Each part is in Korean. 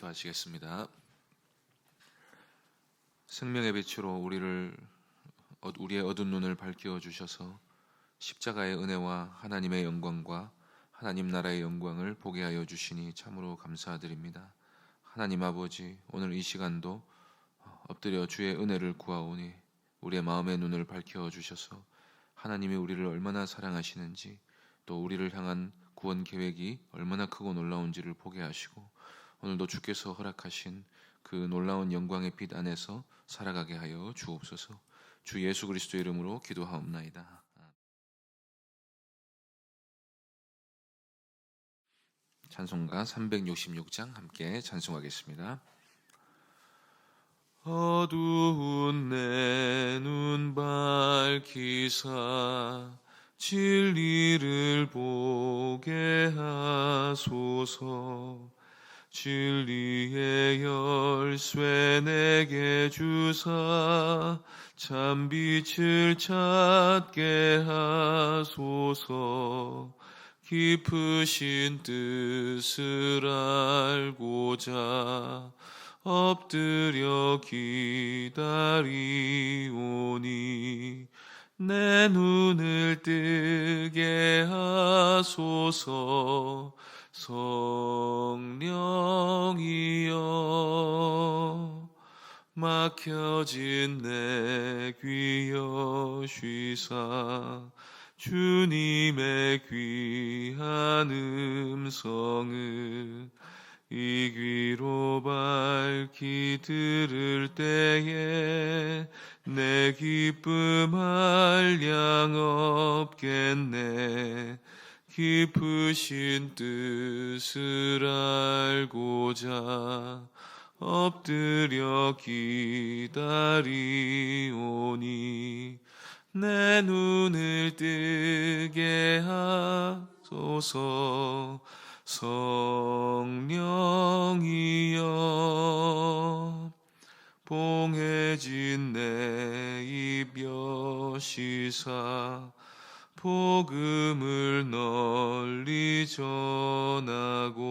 기도하시겠습니다. 생명의 빛으로 우리의 어두운 눈을 밝혀 주셔서 십자가의 은혜와 하나님의 영광과 하나님 나라의 영광을 보게 하여 주시니 참으로 감사드립니다. 하나님 아버지, 오늘 이 시간도 엎드려 주의 은혜를 구하오니 우리의 마음의 눈을 밝혀 주셔서 하나님이 우리를 얼마나 사랑하시는지, 또 우리를 향한 구원 계획이 얼마나 크고 놀라운지를 보게 하시고, 오늘도 주께서 허락하신 그 놀라운 영광의 빛 안에서 살아가게 하여 주옵소서. 주 예수 그리스도 이름으로 기도하옵나이다. 찬송가 366장 함께 찬송하겠습니다. 어두운 내 눈 밝히사 진리를 보게 하소서. 진리의 열쇠 내게 주사 참 빛을 찾게 하소서. 깊으신 뜻을 알고자 엎드려 기다리오니 내 눈을 뜨게 하소서. 성령이여 막혀진 내 귀 여시사 주님의 귀한 음성을 이 귀로 밝히 들을 때에 내 기쁨 한량 없겠네. 깊으신 뜻을 알고자 엎드려 기다리오니 내 눈을 뜨게 하소서. 성령이여 봉해진 내 입 여시사 복음을 널리 전하고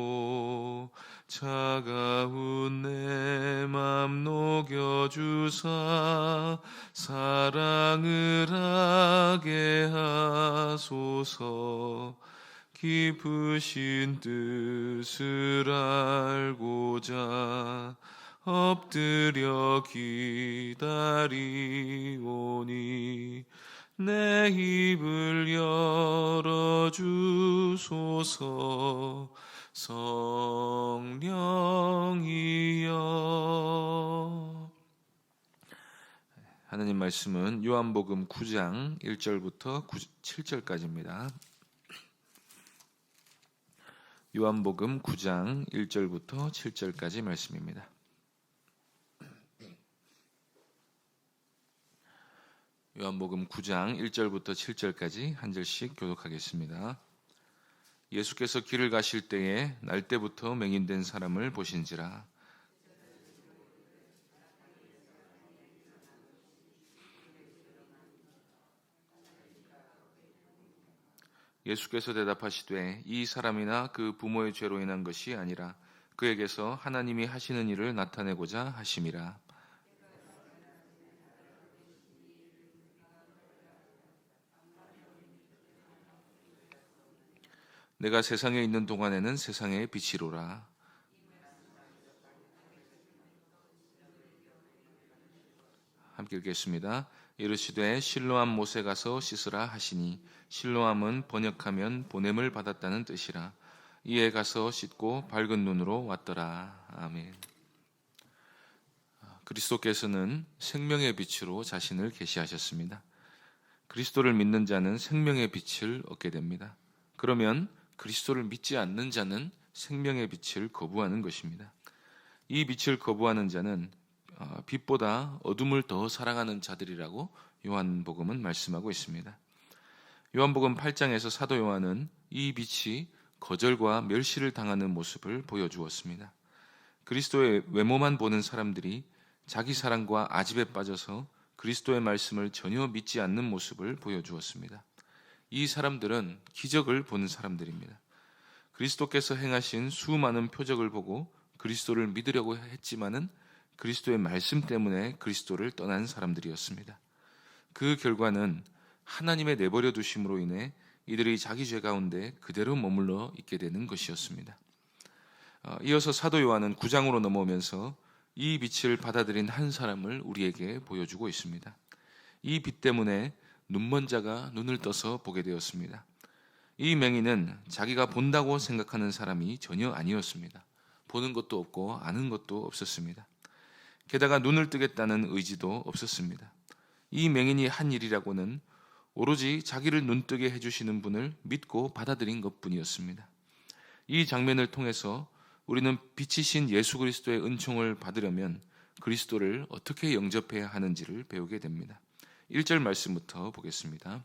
차가운 내 맘 녹여주사 사랑을 하게 하소서. 깊으신 뜻을 알고자 엎드려 기다리오니 내 입을 열어주소서. 성령이여. 하나님 말씀은 요한복음 9장 1절부터 7절까지입니다. 요한복음 9장 1절부터 7절까지 말씀입니다. 요한복음 9장 1절부터 7절까지 한 절씩 교독하겠습니다. 예수께서 길을 가실 때에 날 때부터 맹인된 사람을 보신지라. 예수께서 대답하시되 이 사람이나 그 부모의 죄로 인한 것이 아니라 그에게서 하나님이 하시는 일을 나타내고자 하심이라. 내가 세상에 있는 동안에는 세상의 빛이로라. 함께 읽겠습니다. 이르시되 실로암 못에 가서 씻으라 하시니 실로암은 번역하면 보냄을 받았다는 뜻이라. 이에 가서 씻고 밝은 눈으로 왔더라. 아멘. 그리스도께서는 생명의 빛으로 자신을 계시하셨습니다. 그리스도를 믿는 자는 생명의 빛을 얻게 됩니다. 그러면 그리스도를 믿지 않는 자는 생명의 빛을 거부하는 것입니다. 이 빛을 거부하는 자는 빛보다 어둠을 더 사랑하는 자들이라고 요한복음은 말씀하고 있습니다. 요한복음 8장에서 사도 요한은 이 빛이 거절과 멸시를 당하는 모습을 보여주었습니다. 그리스도의 외모만 보는 사람들이 자기 사랑과 아집에 빠져서 그리스도의 말씀을 전혀 믿지 않는 모습을 보여주었습니다. 이 사람들은 기적을 보는 사람들입니다. 그리스도께서 행하신 수많은 표적을 보고 그리스도를 믿으려고 했지만은 그리스도의 말씀 때문에 그리스도를 떠난 사람들이었습니다. 그 결과는 하나님의 내버려 두심으로 인해 이들이 자기 죄 가운데 그대로 머물러 있게 되는 것이었습니다. 이어서 사도 요한은 9장으로 넘어오면서 이 빛을 받아들인 한 사람을 우리에게 보여주고 있습니다. 이 빛 때문에 눈먼 자가 눈을 떠서 보게 되었습니다. 이 맹인은 자기가 본다고 생각하는 사람이 전혀 아니었습니다. 보는 것도 없고 아는 것도 없었습니다. 게다가 눈을 뜨겠다는 의지도 없었습니다. 이 맹인이 한 일이라고는 오로지 자기를 눈뜨게 해주시는 분을 믿고 받아들인 것뿐이었습니다. 이 장면을 통해서 우리는 빛이신 예수 그리스도의 은총을 받으려면 그리스도를 어떻게 영접해야 하는지를 배우게 됩니다. 1절 말씀부터 보겠습니다.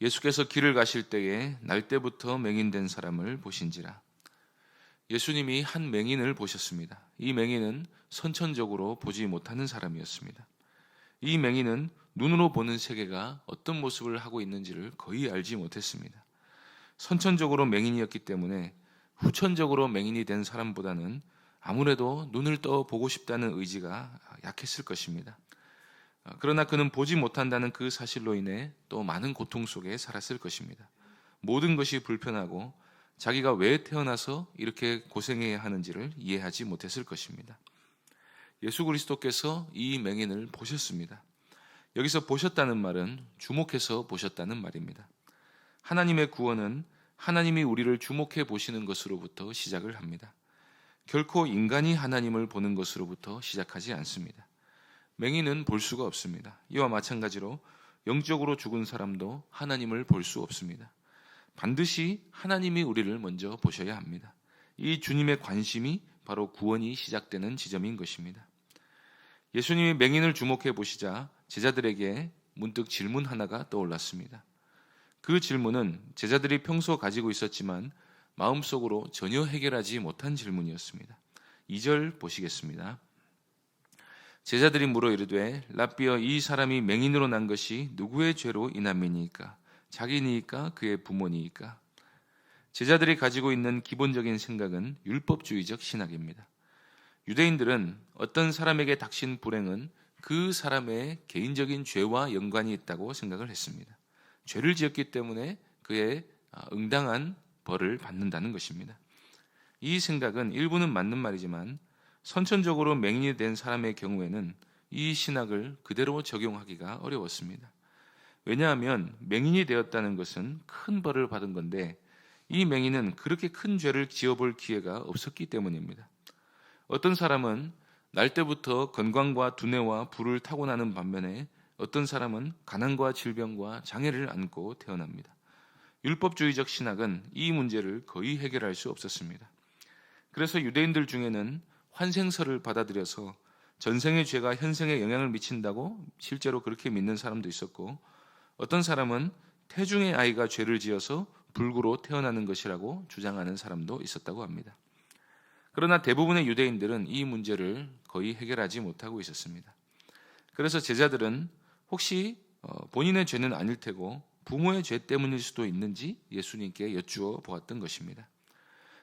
예수께서 길을 가실 때에 날 때부터 맹인된 사람을 보신지라. 예수님이 한 맹인을 보셨습니다. 이 맹인은 선천적으로 보지 못하는 사람이었습니다. 이 맹인은 눈으로 보는 세계가 어떤 모습을 하고 있는지를 거의 알지 못했습니다. 선천적으로 맹인이었기 때문에 후천적으로 맹인이 된 사람보다는 아무래도 눈을 떠 보고 싶다는 의지가 약했을 것입니다. 그러나 그는 보지 못한다는 그 사실로 인해 또 많은 고통 속에 살았을 것입니다. 모든 것이 불편하고 자기가 왜 태어나서 이렇게 고생해야 하는지를 이해하지 못했을 것입니다. 예수 그리스도께서 이 맹인을 보셨습니다. 여기서 보셨다는 말은 주목해서 보셨다는 말입니다. 하나님의 구원은 하나님이 우리를 주목해 보시는 것으로부터 시작을 합니다. 결코 인간이 하나님을 보는 것으로부터 시작하지 않습니다. 맹인은 볼 수가 없습니다. 이와 마찬가지로 영적으로 죽은 사람도 하나님을 볼 수 없습니다. 반드시 하나님이 우리를 먼저 보셔야 합니다. 이 주님의 관심이 바로 구원이 시작되는 지점인 것입니다. 예수님이 맹인을 주목해 보시자 제자들에게 문득 질문 하나가 떠올랐습니다. 그 질문은 제자들이 평소 가지고 있었지만 마음속으로 전혀 해결하지 못한 질문이었습니다. 2절 보시겠습니다. 제자들이 물어 이르되 라삐어 이 사람이 맹인으로 난 것이 누구의 죄로 인함이니까? 자기니까 그의 부모니까? 제자들이 가지고 있는 기본적인 생각은 율법주의적 신학입니다. 유대인들은 어떤 사람에게 닥친 불행은 그 사람의 개인적인 죄와 연관이 있다고 생각을 했습니다. 죄를 지었기 때문에 그의 응당한 벌을 받는다는 것입니다. 이 생각은 일부는 맞는 말이지만 선천적으로 맹인이 된 사람의 경우에는 이 신학을 그대로 적용하기가 어려웠습니다. 왜냐하면 맹인이 되었다는 것은 큰 벌을 받은 건데 이 맹인은 그렇게 큰 죄를 지어볼 기회가 없었기 때문입니다. 어떤 사람은 날 때부터 건강과 두뇌와 부를 타고나는 반면에 어떤 사람은 가난과 질병과 장애를 안고 태어납니다. 율법주의적 신학은 이 문제를 거의 해결할 수 없었습니다. 그래서 유대인들 중에는 환생설을 받아들여서 전생의 죄가 현생에 영향을 미친다고 실제로 그렇게 믿는 사람도 있었고, 어떤 사람은 태중의 아이가 죄를 지어서 불구로 태어나는 것이라고 주장하는 사람도 있었다고 합니다. 그러나 대부분의 유대인들은 이 문제를 거의 해결하지 못하고 있었습니다. 그래서 제자들은 혹시 본인의 죄는 아닐 테고 부모의 죄 때문일 수도 있는지 예수님께 여쭈어 보았던 것입니다.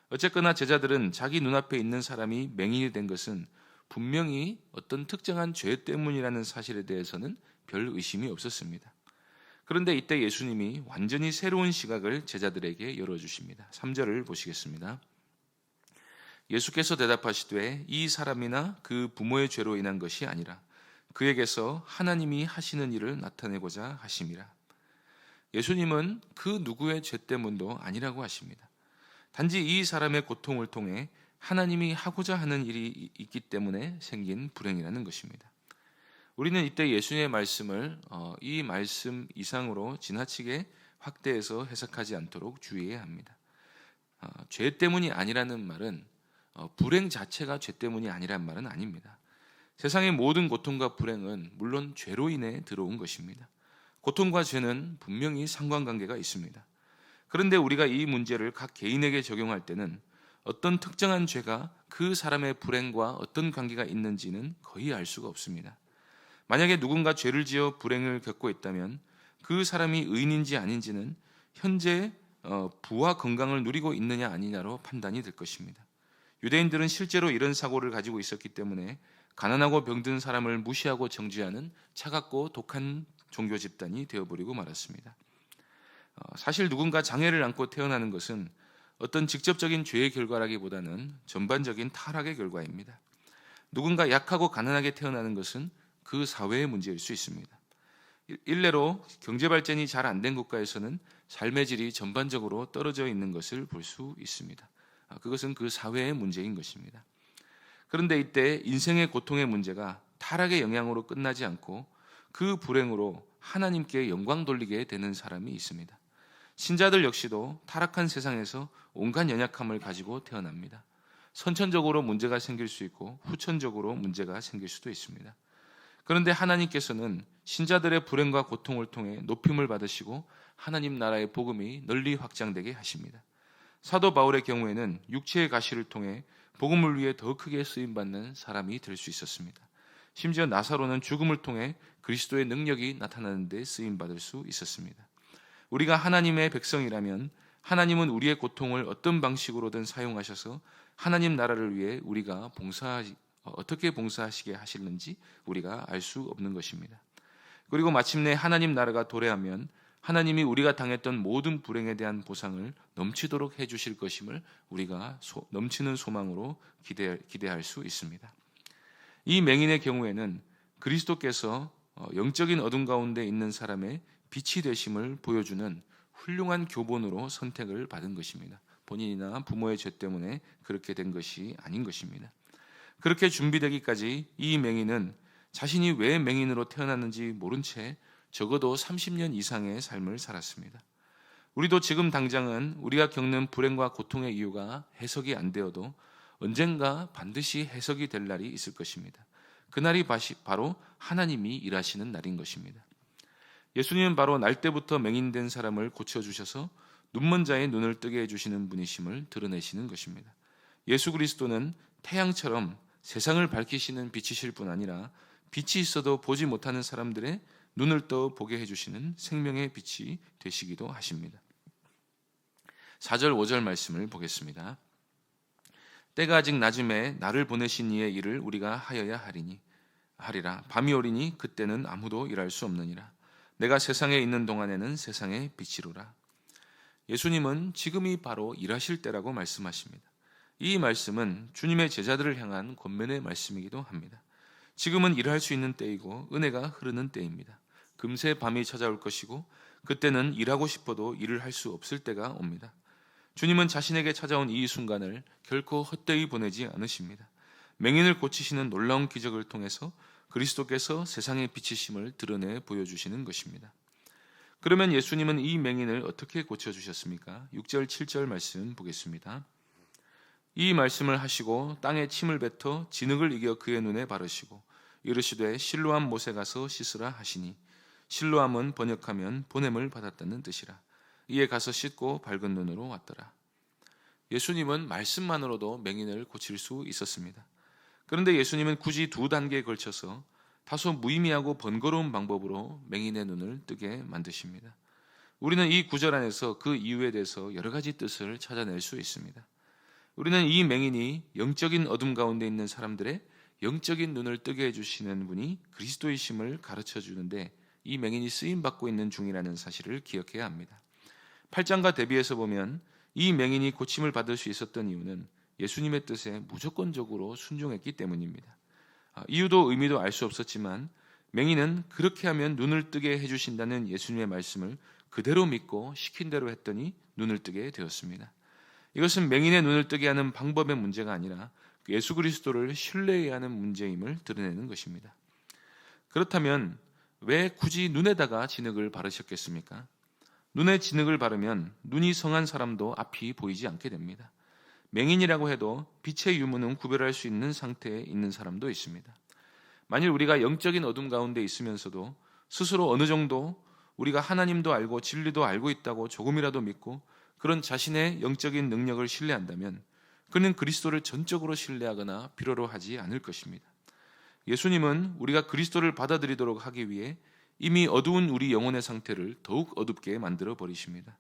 어쨌거나 제자들은 자기 눈앞에 있는 사람이 맹인이 된 것은 분명히 어떤 특정한 죄 때문이라는 사실에 대해서는 별 의심이 없었습니다. 그런데 이때 예수님이 완전히 새로운 시각을 제자들에게 열어주십니다. 3절을 보시겠습니다. 예수께서 대답하시되 이 사람이나 그 부모의 죄로 인한 것이 아니라 그에게서 하나님이 하시는 일을 나타내고자 하심이라. 예수님은 그 누구의 죄 때문도 아니라고 하십니다. 단지 이 사람의 고통을 통해 하나님이 하고자 하는 일이 있기 때문에 생긴 불행이라는 것입니다. 우리는 이때 예수님의 말씀을 이 말씀 이상으로 지나치게 확대해서 해석하지 않도록 주의해야 합니다. 죄 때문이 아니라는 말은 불행 자체가 죄 때문이 아니란 말은 아닙니다. 세상의 모든 고통과 불행은 물론 죄로 인해 들어온 것입니다. 고통과 죄는 분명히 상관관계가 있습니다. 그런데 우리가 이 문제를 각 개인에게 적용할 때는 어떤 특정한 죄가 그 사람의 불행과 어떤 관계가 있는지는 거의 알 수가 없습니다. 만약에 누군가 죄를 지어 불행을 겪고 있다면 그 사람이 의인인지 아닌지는 현재 부와 건강을 누리고 있느냐 아니냐로 판단이 될 것입니다. 유대인들은 실제로 이런 사고를 가지고 있었기 때문에 가난하고 병든 사람을 무시하고 정죄하는 차갑고 독한 종교 집단이 되어버리고 말았습니다. 사실 누군가 장애를 안고 태어나는 것은 어떤 직접적인 죄의 결과라기보다는 전반적인 타락의 결과입니다. 누군가 약하고 가난하게 태어나는 것은 그 사회의 문제일 수 있습니다. 일례로 경제 발전이 잘 안 된 국가에서는 삶의 질이 전반적으로 떨어져 있는 것을 볼 수 있습니다. 그것은 그 사회의 문제인 것입니다. 그런데 이때 인생의 고통의 문제가 타락의 영향으로 끝나지 않고 그 불행으로 하나님께 영광 돌리게 되는 사람이 있습니다. 신자들 역시도 타락한 세상에서 온갖 연약함을 가지고 태어납니다. 선천적으로 문제가 생길 수 있고 후천적으로 문제가 생길 수도 있습니다. 그런데 하나님께서는 신자들의 불행과 고통을 통해 높임을 받으시고 하나님 나라의 복음이 널리 확장되게 하십니다. 사도 바울의 경우에는 육체의 가시를 통해 복음을 위해 더 크게 쓰임받는 사람이 될 수 있었습니다. 심지어 나사로는 죽음을 통해 그리스도의 능력이 나타나는 데 쓰임받을 수 있었습니다. 우리가 하나님의 백성이라면 하나님은 우리의 고통을 어떤 방식으로든 사용하셔서 하나님 나라를 위해 우리가 어떻게 봉사하시게 하시는지 우리가 알 수 없는 것입니다. 그리고 마침내 하나님 나라가 도래하면 하나님이 우리가 당했던 모든 불행에 대한 보상을 넘치도록 해주실 것임을 우리가 넘치는 소망으로 기대할 수 있습니다. 이 맹인의 경우에는 그리스도께서 영적인 어둠 가운데 있는 사람의 빛이 되심을 보여주는 훌륭한 교본으로 선택을 받은 것입니다. 본인이나 부모의 죄 때문에 그렇게 된 것이 아닌 것입니다. 그렇게 준비되기까지 이 맹인은 자신이 왜 맹인으로 태어났는지 모른 채 적어도 30년 이상의 삶을 살았습니다. 우리도 지금 당장은 우리가 겪는 불행과 고통의 이유가 해석이 안 되어도 언젠가 반드시 해석이 될 날이 있을 것입니다. 그날이 바로 하나님이 일하시는 날인 것입니다. 예수님은 바로 날 때부터 맹인된 사람을 고쳐주셔서 눈먼 자의 눈을 뜨게 해주시는 분이심을 드러내시는 것입니다. 예수 그리스도는 태양처럼 세상을 밝히시는 빛이실 뿐 아니라 빛이 있어도 보지 못하는 사람들의 눈을 떠 보게 해주시는 생명의 빛이 되시기도 하십니다. 4절 5절 말씀을 보겠습니다. 때가 아직 낮음에 나를 보내신 이의 일을 우리가 하여야 하리라. 밤이 오리니 그때는 아무도 일할 수 없느니라. 내가 세상에 있는 동안에는 세상의 빛이로라. 예수님은 지금이 바로 일하실 때라고 말씀하십니다. 이 말씀은 주님의 제자들을 향한 권면의 말씀이기도 합니다. 지금은 일할 수 있는 때이고 은혜가 흐르는 때입니다. 금세 밤이 찾아올 것이고 그때는 일하고 싶어도 일을 할 수 없을 때가 옵니다. 주님은 자신에게 찾아온 이 순간을 결코 헛되이 보내지 않으십니다. 맹인을 고치시는 놀라운 기적을 통해서 그리스도께서 세상의 빛이심을 드러내 보여주시는 것입니다. 그러면 예수님은 이 맹인을 어떻게 고쳐주셨습니까? 6절 7절 말씀 보겠습니다. 이 말씀을 하시고 땅에 침을 뱉어 진흙을 이겨 그의 눈에 바르시고 이르시되 실로암 못에 가서 씻으라 하시니 실로암은 번역하면 보냄을 받았다는 뜻이라. 이에 가서 씻고 밝은 눈으로 왔더라. 예수님은 말씀만으로도 맹인을 고칠 수 있었습니다. 그런데 예수님은 굳이 2단계에 걸쳐서 다소 무의미하고 번거로운 방법으로 맹인의 눈을 뜨게 만드십니다. 우리는 이 구절 안에서 그 이유에 대해서 여러 가지 뜻을 찾아낼 수 있습니다. 우리는 이 맹인이 영적인 어둠 가운데 있는 사람들의 영적인 눈을 뜨게 해주시는 분이 그리스도이심을 가르쳐 주는데 이 맹인이 쓰임받고 있는 중이라는 사실을 기억해야 합니다. 8장과 대비해서 보면 이 맹인이 고침을 받을 수 있었던 이유는 예수님의 뜻에 무조건적으로 순종했기 때문입니다. 이유도 의미도 알 수 없었지만 맹인은 그렇게 하면 눈을 뜨게 해주신다는 예수님의 말씀을 그대로 믿고 시킨 대로 했더니 눈을 뜨게 되었습니다. 이것은 맹인의 눈을 뜨게 하는 방법의 문제가 아니라 예수 그리스도를 신뢰해야 하는 문제임을 드러내는 것입니다. 그렇다면 왜 굳이 눈에다가 진흙을 바르셨겠습니까? 눈에 진흙을 바르면 눈이 성한 사람도 앞이 보이지 않게 됩니다. 맹인이라고 해도 빛의 유무는 구별할 수 있는 상태에 있는 사람도 있습니다. 만일 우리가 영적인 어둠 가운데 있으면서도 스스로 어느 정도 우리가 하나님도 알고 진리도 알고 있다고 조금이라도 믿고 그런 자신의 영적인 능력을 신뢰한다면 그는 그리스도를 전적으로 신뢰하거나 필요로 하지 않을 것입니다. 예수님은 우리가 그리스도를 받아들이도록 하기 위해 이미 어두운 우리 영혼의 상태를 더욱 어둡게 만들어 버리십니다.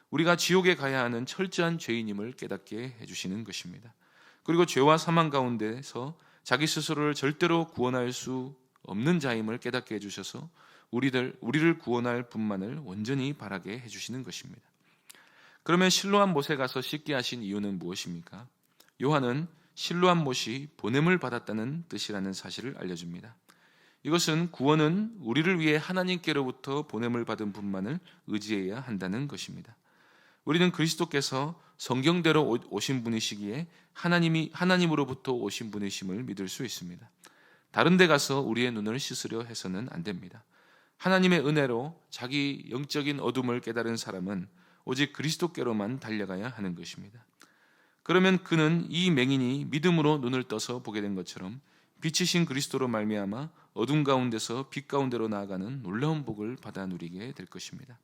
우리가 지옥에 가야 하는 철저한 죄인임을 깨닫게 해주시는 것입니다. 그리고 죄와 사망 가운데서 자기 스스로를 절대로 구원할 수 없는 자임을 깨닫게 해주셔서 우리를 구원할 분만을 온전히 바라게 해주시는 것입니다. 그러면 실로암 못에 가서 씻게 하신 이유는 무엇입니까? 요한은 실로암 못이 보냄을 받았다는 뜻이라는 사실을 알려줍니다. 이것은 구원은 우리를 위해 하나님께로부터 보냄을 받은 분만을 의지해야 한다는 것입니다. 우리는 그리스도께서 성경대로 오신 분이시기에 하나님으로부터 오신 분이심을 믿을 수 있습니다. 다른 데 가서 우리의 눈을 씻으려 해서는 안 됩니다. 하나님의 은혜로 자기 영적인 어둠을 깨달은 사람은 오직 그리스도께로만 달려가야 하는 것입니다. 그러면 그는 이 맹인이 믿음으로 눈을 떠서 보게 된 것처럼 빛이신 그리스도로 말미암아 어둠 가운데서 빛 가운데로 나아가는 놀라운 복을 받아 누리게 될 것입니다.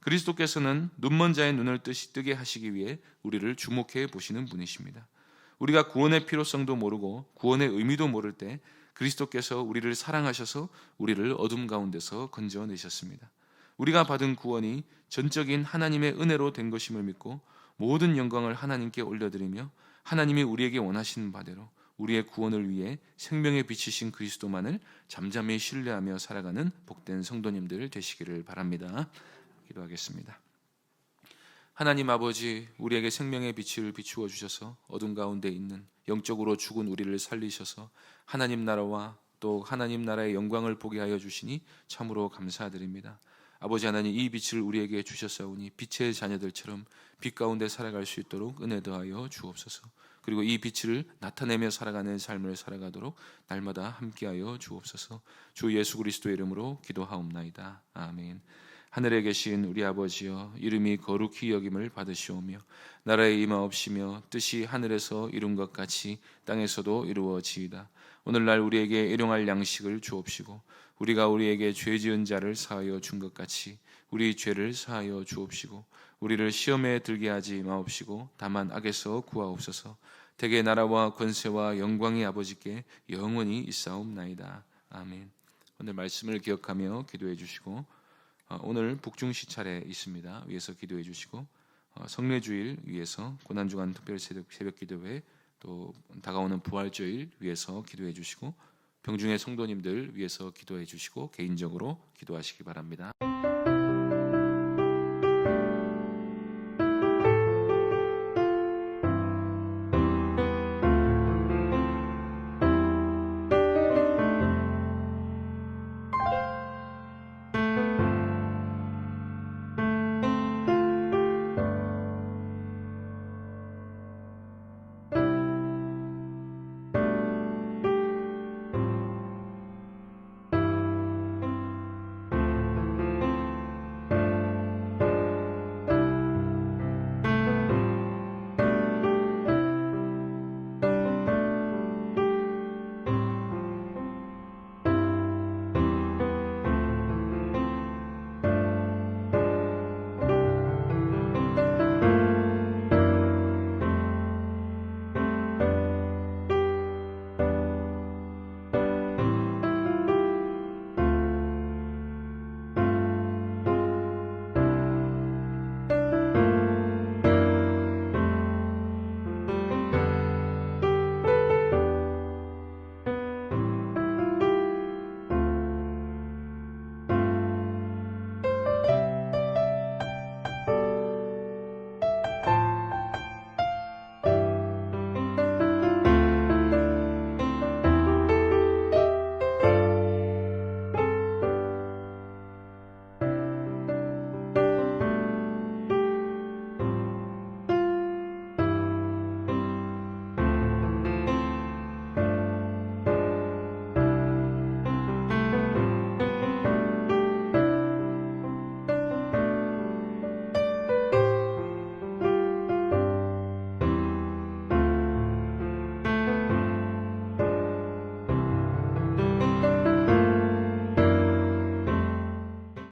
그리스도께서는 눈먼 자의 눈을 뜨게 하시기 위해 우리를 주목해 보시는 분이십니다. 우리가 구원의 필요성도 모르고 구원의 의미도 모를 때 그리스도께서 우리를 사랑하셔서 우리를 어둠 가운데서 건져내셨습니다. 우리가 받은 구원이 전적인 하나님의 은혜로 된 것임을 믿고 모든 영광을 하나님께 올려드리며 하나님이 우리에게 원하시는 바대로 우리의 구원을 위해 생명의 빛이신 그리스도만을 잠잠히 신뢰하며 살아가는 복된 성도님들 되시기를 바랍니다. 기도하겠습니다. 하나님 아버지, 우리에게 생명의 빛을 비추어 주셔서 어둠 가운데 있는 영적으로 죽은 우리를 살리셔서 하나님 나라와 또 하나님 나라의 영광을 보게 하여 주시니 참으로 감사드립니다. 아버지 하나님, 이 빛을 우리에게 주셨사오니 빛의 자녀들처럼 빛 가운데 살아갈 수 있도록 은혜 더하여 주옵소서. 그리고 이 빛을 나타내며 살아가는 삶을 살아가도록 날마다 함께하여 주옵소서. 주 예수 그리스도의 이름으로 기도하옵나이다. 아멘. 하늘에 계신 우리 아버지여, 이름이 거룩히 여김을 받으시오며 나라의 임하옵시며 뜻이 하늘에서 이룬 것 같이 땅에서도 이루어지이다. 오늘날 우리에게 일용할 양식을 주옵시고 우리가 우리에게 죄 지은 자를 사하여 준 것 같이 우리 죄를 사하여 주옵시고 우리를 시험에 들게 하지 마옵시고 다만 악에서 구하옵소서. 대개 나라와 권세와 영광이 아버지께 영원히 있사옵나이다. 아멘. 오늘 말씀을 기억하며 기도해 주시고 오늘 북중시 차례 있습니다. 위에서 기도해 주시고 성례주일 위에서 고난주간 특별 새벽 기도회 또 다가오는 부활주일 위에서 기도해 주시고 병중의 성도님들 위해서 기도해 주시고 개인적으로 기도하시기 바랍니다.